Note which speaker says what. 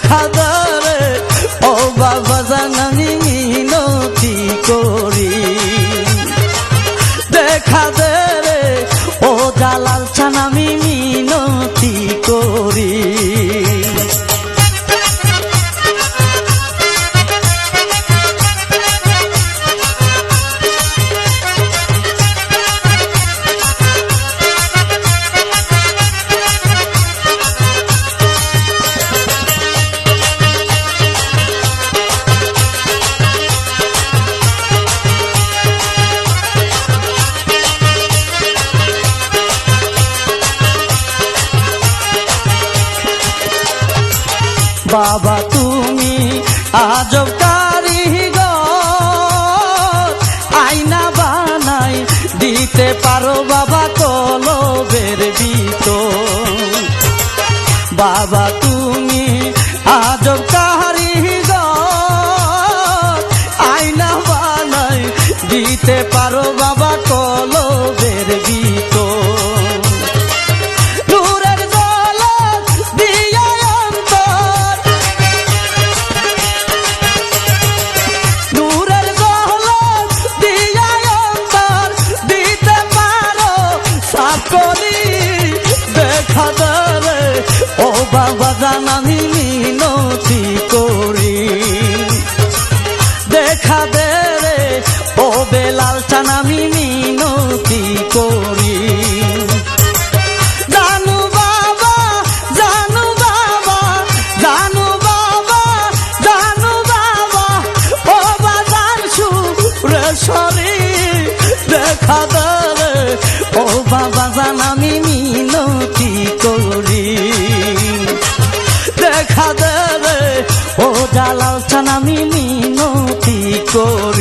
Speaker 1: দেখা দরে ও বাবা জান আমি মিনতি করি দেখা দরে ও জালাল চান আমি মিনতি করি বাবা তুমি আজব কারিগর আয়না বানাই দিতে পারো বাবা কলবের ভিতর বাবা তুমি আজব কারিগর আয়না বানাই দিতে পারো বাবা কলবের ভিতর বাবা জান আমি মিনতি করি দেখা দে রে ও বেলাল চান আমি মিনতি করি জানু বাবা জানু বাবা জানু বাবা জানু বাবা ও বাজান সুরেশ্বরী দেখা দে রে ও বাবা জান আমি মিনতি করি দেখা দে রে ও জালাল চান আমি মিনতি করি।